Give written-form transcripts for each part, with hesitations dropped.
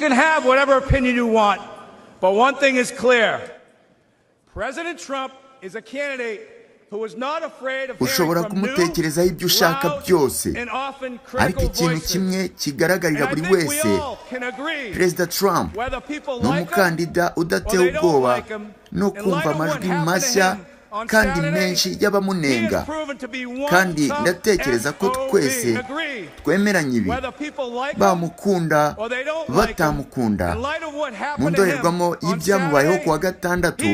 can have whatever opinion you want, but one thing is clear. President Trump is a candidate who is not afraid of ushobora kumutekerezaho ibyo ushaka byose, ariko ikintu kimwe kigaragarira buri wese: Perezida Trump ni umukandida udatewe ubwoba no kumva amajwi mashya kandi menshi y'abamunenga, kandi ndatekereza ko twese twemeranya ibi, bamukunda batamukunda. mu ndorerwamo y'ibyamubayeho kuwa gatandatu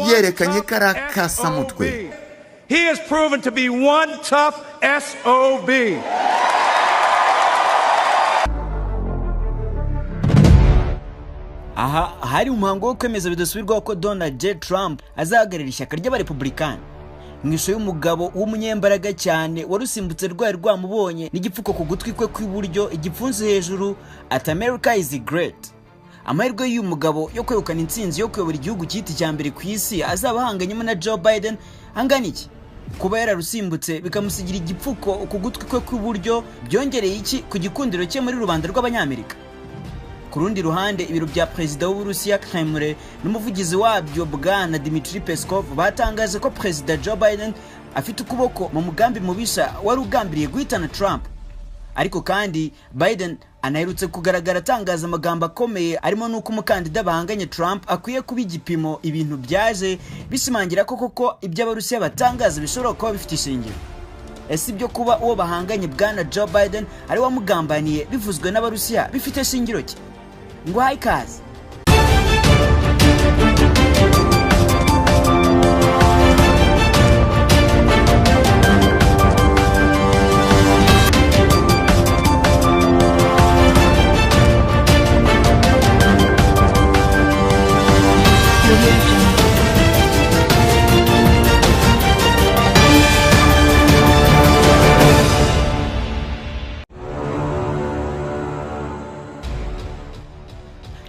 yerekanye ko ari akasamutwe. He has proven to be one tough SOB. Aha hari umuhango wo kwemeza bidasubirwaho ko Donald J. Trump azahagararira ishyaka ry'abarepublikani. Mu ishusho y'umugabo w'umunyembaraga cyane warusimbutse rwari rwamubonye n'igipfuko ku gutwi kwe kw'iburyo, igipfunsi hejuru, ati America is great. Amahirwe y'uyu mugabo yo kwegukana intsinzi yo kuyobora igihugu cy'iti cya mbere ku isi azaba ahanganyemo na Joe Biden angana iki? Kuba yararusimbutse bikamusigira igipfuko ku gutwi kwe kw'iburyo byongereye iki ku gikundiro cye muri rubanda rw'abanyamerika? Ku rundi ruhande, ibiro bya perezida w'Uburusiya Kremlin n'umuvugizi wabyo Bwana Dmitry Peskov batangaje ko perezida Joe Biden afite ukuboko mu mugambi mubisha wari ugambiriye guhitana Trump. Ariko kandi Biden anaherutse kugaragara atangaza amagambo akomeye arimo nuko umukandida bahanganye Trump akwiye kuba igipimo ibintu byaje bishimangira ko koko ibyo Abarusiya batangaza bishobora kuba bifite ishingiro. Ese ibyo kuba uwo bahanganye Bwana Joe Biden ari wamugambaniye bivuzwe n'Abarusiya bifite shingiro ki? Ngo hayikaze.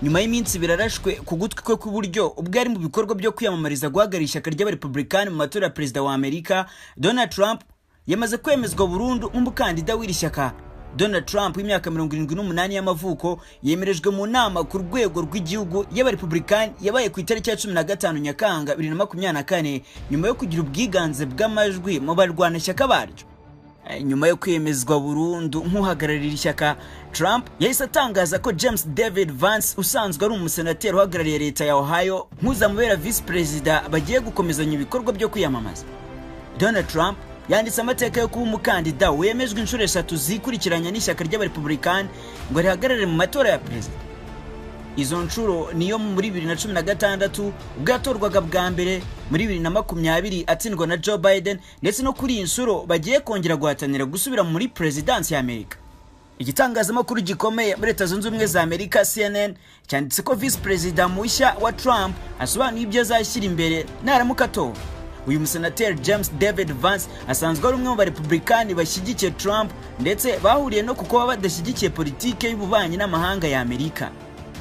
Nyuma y'iminsi birarashwe ku gutwi kwe kw'iburyo ubwo ari mu bikorwa byo kwiyamamariza guhagararira ishyaka ry'abarepublikani mu matora ya perezida wa Amerika, Donald Trump yamaze kwemezwa burundu nk'umukandida w'iri shyaka. Donald Trump w'imyaka 78 y'amavuko yemerejwe mu nama ku rwego rw'igihugu y'abarepublikani yabaye ku itariki ya 15 Nyakanga 2024 nyuma yo kugira ubwiganze bw'amajwi mu barwanashyaka baryo. Nyuma yo kwemezwa burundu nk'uhagararira ishyaka, Trump yahise atangaza ko James David Vance usanzwe ari umusenateri uhagarariye leta ya Ohio nk'uzamubera vice perezida bagiye gukomezanya ibikorwa byo kwiyamamaza. Donald Trump yanditse amateka yo kuba umukandida wemejwe inshuro 3 zikurikiranya n'ishyaka ry'abarepublikani ngo rihagarare mu matora ya perezida. Izo nshuro niyo muri 2016 ubwo yatorwaga bwa mbere, muri 2020 atsindwa na Joe Biden, ndetse no kuri inshuro bagiye kongera guhatanira gusubira muri presidency ya Amerika. Igitangazamakuru gikomeye muri Leta Zunze Ubumwe za Amerika CNN cyanditse ko vice president mushya wa Trump asobanuye ibyo azashyira imbere naramuka atowe. Uyu musenateri James David Vance asanzwe ari umwe mu barepublikani bashyigikiye Trump, ndetse bahuriye no kuko badashyigikiye politike y'ububanyi n'amahanga ya Amerika.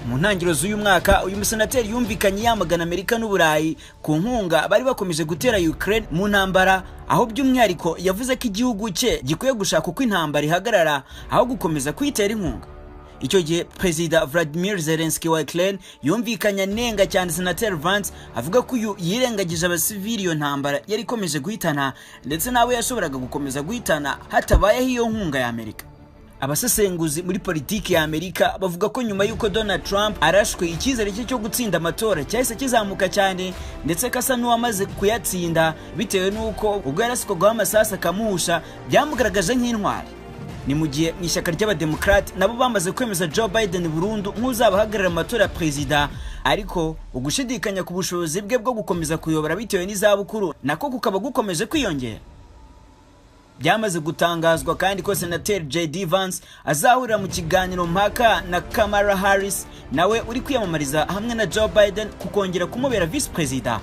Mu ntangiriro z'uyu mwaka uyu musenateri yumvikanye yamagana Amerika n'Uburayi ku nkunga bari bakomeje gutera Ukraine mu ntambara, aho by'umwihariko yavuze ko igihugu cye gikwiye gushaka uko intambara ihagarara aho gukomeza kuyitera inkunga. Icyo gihe Perezida Vladimir Zelensky wa Ukraine yumvikanye nenga cyane Senateri Vance avuga ko uyu yirengagije abasivili iyo ntambara yari ikomeje guhitana, ndetse nawe yashoboraga gukomeza guhitana hatabayeho iyo nkunga ya Amerika. Abasesenguzi muri politiki ya Amerika bavuga ko nyuma y'uko Donald Trump arashwe icyizere cye cyo gutsinda amatora cyahise kizamuka cyane, ndetse kasa n'uwamaze kuyatsinda bitewe n'uko ubwo yarasikwaga amasasa akamuhusha byamugaragaje nk'intwari. Ni mu gihe mu ishyaka ry'abademokrate nabo bamaze kwemeza Joe Biden burundu nk'uzabahagararira amatora ya perezida, ariko ugushidikanya ku bushobozi bwe bwo gukomeza kuyobora bitewe n'izabukuru nako kukaba gukomeje kwiyongera. Byamaze gutangazwa kandi ko Senateri J.D. Vance azahurira mu kiganiro mpaka na Kamala Harris nawe uri kwiyamamariza hamwe na Joe Biden kukongera kumubera vice president.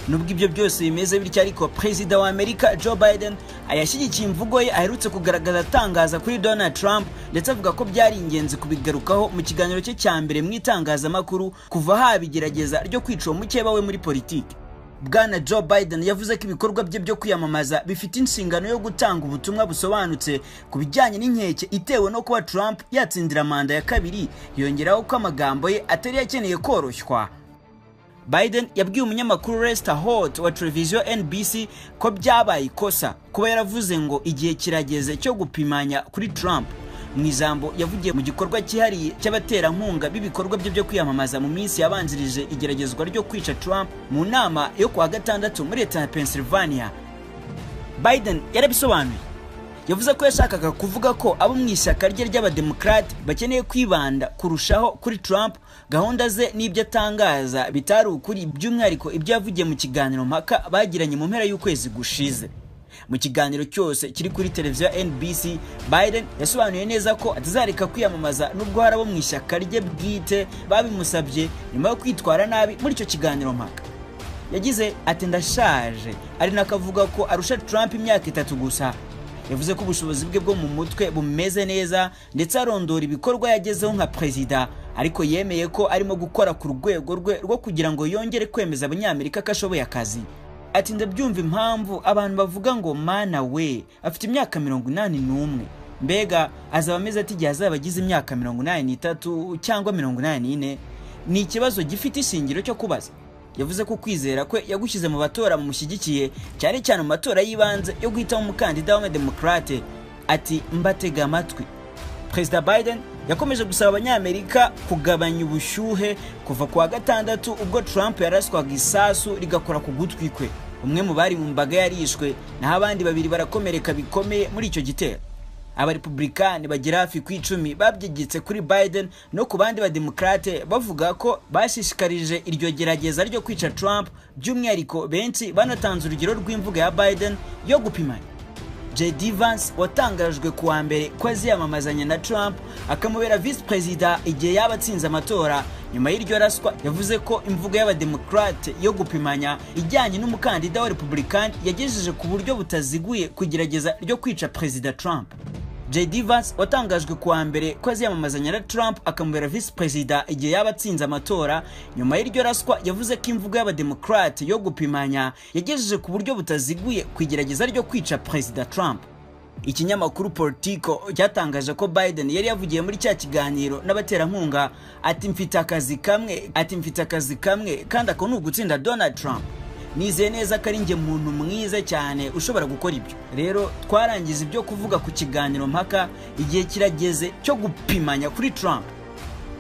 Nubwo ibyo byose bimeze bityo, ariko perezida wa Amerika Joe Biden ayashyigikiye imvugo ye aherutse kugaragaza atangaza kuri Donald Trump, ndetse avuga ko byari ingenzi kubigarukaho mu kiganiro cye cya mbere mu itangazamakuru kuva habigerageza ryo kwica umukeba we muri politiki. Bwana Joe Biden yavuze ko ibikorwa bye byo kwiyamamaza bifite inshingano yo gutanga ubutumwa busobanutse ku bijyanye n'inkeke itewe no kuba Trump yatsindira manda ya kabiri, yongeraho ko amagambo ye atari yakeneye koroshywa. Biden yabwiye umunyamakuru Lester Holt wa televiziyo NBC ko byabaye ikosa kuba yaravuze ngo igihe kirageze cyo gupimanya kuri Trump mu ijambo yavugiye mu gikorwa cyihariye cy'abaterankunga b'ibikorwa bye byo kwiyamamaza mu minsi yabanjirije igeragezwa ryo kwica Trump mu nama yo kuwa gatandatu muri leta ya Pennsylvania. Biden yarabisobanuye, yavuze ko yashakaga kuvuga ko abo mu ishyaka rye ry'abademokrate bakeneye kwibanda kurushaho kuri Trump, gahunda ze n'ibyo atangaza bitari ukuri, by'umwihariko ibyo yavugiye mu kiganiro mpaka bagiranye mu mpera y'ukwezi gushize. Mu kiganiro cyose kiri kuri televiziyo NBC, Biden yasobanuye neza ko atazareka kwiyamamaza nubwo hari abo mu ishyaka rye bwite babimusabye nyuma yo kwitwara nabi muri icyo kiganiro mpaka. Yagize ati ndashaje, ari nakavuga ko arusha Trump imyaka 3 gusa. Yavuze ko ubushobozi bwe bwo mu mutwe bumeze neza ndetse arondora ibikorwa yagezeho nka perezida, ariko yemeye ko arimo gukora ku rwego rwe rwo kugira ngo yongere kwemeza abanyamerika ko ashoboye akazi. Ati ndabyumva impamvu abantu bavuga ngo mana we afite imyaka 81, mbega azaba ameze ati igihe azaba agize imyaka 83 cyangwa 84, ni ikibazo gifite ishingiro cyo kubaza. Yavuze ko kwizera kwe yagushyize mu batora bamushyigikiye cyane cyane mu matora y'ibanze yo guhitamo umukandida w'abademokrate. Ati mbatega amatwi. Perezida Biden yakomeje gusaba abanyamerika kugabanya ubushyuhe kuva kuwa gatandatu ubwo Trump yaraswaga isasu rigakora ku gutwi kwe. Umwe mu bari mu mbaga yarishwe naho abandi babiri barakomereka bikomeye muri icyo gitero. Abarepublikani bagera hafi ku 10 babyegetse kuri Biden no ku bandi bademokrate bavuga ko bashishikarije iryo gerageza ryo kwica Trump, by'umwihariko benshi banatanze urugero rw'imvugo ya Biden yo gupimanya. J.D. Vance watangajwe kuwa mbere ko aziyamamazanya na Trump akamubera vice president igihe yaba atsinze amatora nyuma y'iryo raswa, yavuze ko imvugo y'abademokrate yo gupimanya ijyanye n'umukandida wa Republican yagejeje ku buryo butaziguye kugerageza ryo kwica President Trump. J.D. Vance watangajwe kuwa mbere ko aziyamamazanya na Trump akamubera vice president igihe yaba atsinze amatora nyuma y'iryo raswa, yavuze ko imvugo y'abademokrate yo gupimanya yagejeje ku buryo butaziguye kugerageza ryo kwica President Trump. Ikinyamakuru Politico cyatangaje ko Biden yari yavugiye muri cya kiganiro n'abaterankunga ati mfite akazi kamwe kandi ako ni ugutsinda Donald Trump. Nizeye neza ko ari njye muntu mwiza cyane ushobora gukora ibyo. Rero twarangiza ibyo kuvuga ku kiganiro mpaka, igihe kirageze cyo gupimanya kuri Trump.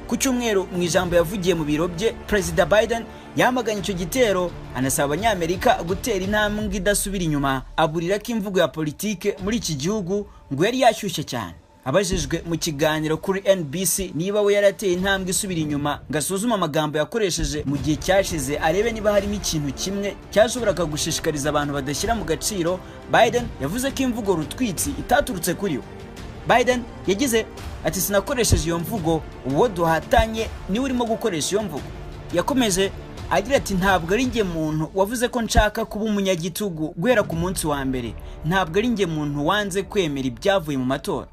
Ku cyumweru mu ijambo yavugiye mu biro bye, Perezida Biden yamaganye icyo gitero, anasaba abanyamerika gutera intambwe idasubira inyuma, aburira ko imvugo ya politike muri iki gihugu ngo yari yashyushye cyane. Abajijwe mu kiganiro kuri NBC niba we yarateye intambwe isubira inyuma ngasuzuma amagambo yakoresheje mu gihe cyashize arebe niba harimo ikintu kimwe cyashoboraga gushishikariza abantu badashyira mu gaciro, Biden yavuze ko imvugo rutwitsi itaturutse kuri we. Biden yagize ati sinakoresheje iyo mvugo, uwo duhatanye niwe urimo gukoresha iyo mvugo. Yakomeje agira ati ntabwo ari njye muntu wavuze ko nshaka kuba umunyagitugu guhera ku munsi wa mbere, ntabwo ari njye muntu wanze kwemera ibyavuye mu matora.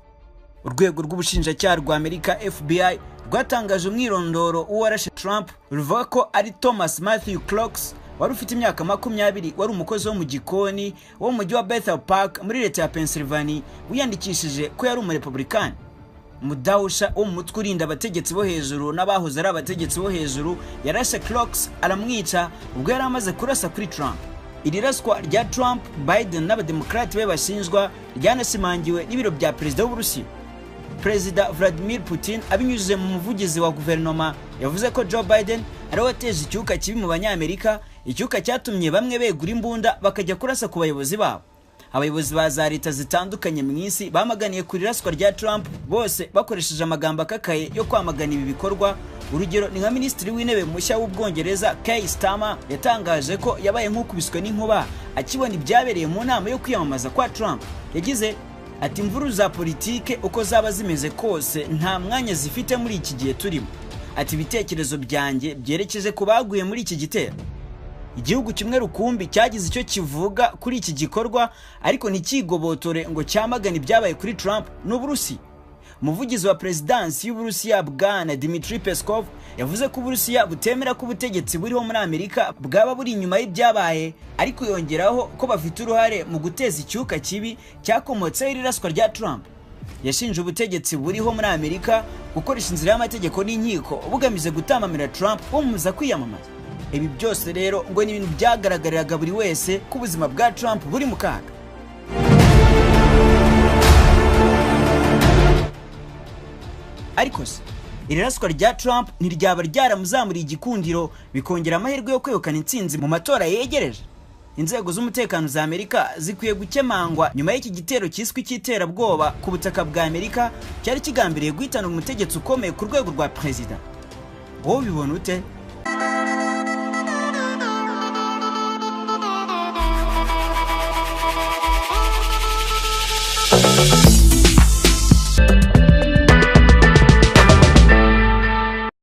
Urwego rw'ubushinjacyaha rwa Amerika FBI rwatangaje umwirondoro uwarashe Trump, ruvuga ko ari Thomas Matthew Crooks wari ufite imyaka 20, wari umukozi wo mu gikoni wo mu mujyi wa Bethel Park muri leta ya Pennsylvania, wiyandikishije ko yari umurepublikani. Mudawusha wo mu mutwe urinda abategetsi bo hejuru n'abahoze ari abategetsi bo hejuru yarashe Crooks aramwica ubwo yari amaze kurasa kuri Trump. Iri raswa rya Trump, Biden n'abademokrate be bashinjwa ryanashimangiwe n'ibiro bya perezida w'Uburusiya. Perezida Vladimir Putin abinyujije mu muvugizi wa guverinoma yavuze ko Joe Biden ari wateje icyuka kibi mu banyamerika, icyuka cyatumye bamwe begura imbunda bakajya kurasa ku bayobozi babo. Abayobozi ba za leta zitandukanye mu isi bamaganiye kuri raswa rya Trump, bose bakoresheje amagambo akakaye yo kwamagana ibi bikorwa. Urugero ni nka Minisitiri w'Intebe mushya w'Ubwongereza Keir Starmer yatangaje ko yabaye nk'ukubiswe n'inkuba akibona ibyabereye mu nama yo kwiyamamaza kwa Trump. Yagize ati imvuru za politike uko zaba zimeze kose nta mwanya zifite muri iki gihe turimo. Ati ibitekerezo byanjye byerekeje ku baguye muri iki gitero. Igihugu kimwe rukumbi cyagize icyo kivuga kuri iki gikorwa ariko ntikigobotore ngo cyamagane ibyabaye kuri Trump n'Uburusiya. umuvugizi wa perezidansi y'Uburusiya bwana Dmitry Peskov yavuze ko Uburusiya butemera ko ubutegetsi buriho muri Amerika bwaba buri inyuma y'ibyabaye, ariko yongeraho ko bafite uruhare mu guteza icyuka kibi cyakomotseho iraswa rya Trump. Yashinje ubutegetsi buriho muri Amerika gukoresha inzira y'amategeko n'inkiko bugamije gutamamira Trump bumubuza kwiyamamaza. Ibi byose rero ngo ni ibintu byagaragariraga buri wese ko ubuzima bwa Trump buri mu kaga. Ariko se iri raswa rya Trump ntiryaba ryaramuzamuriye igikundiro bikongera amahirwe yo kwegukana intsinzi mu matora yegereje? Inzego z'umutekano za Amerika zikwiye gukemangwa nyuma y'iki gitero cyiswe cy'iterabwoba ku butaka bwa Amerika cyari kigambiriye guhitana umutegetsi ukomeye ku rwego rwa perezida. Wowe bibona ute?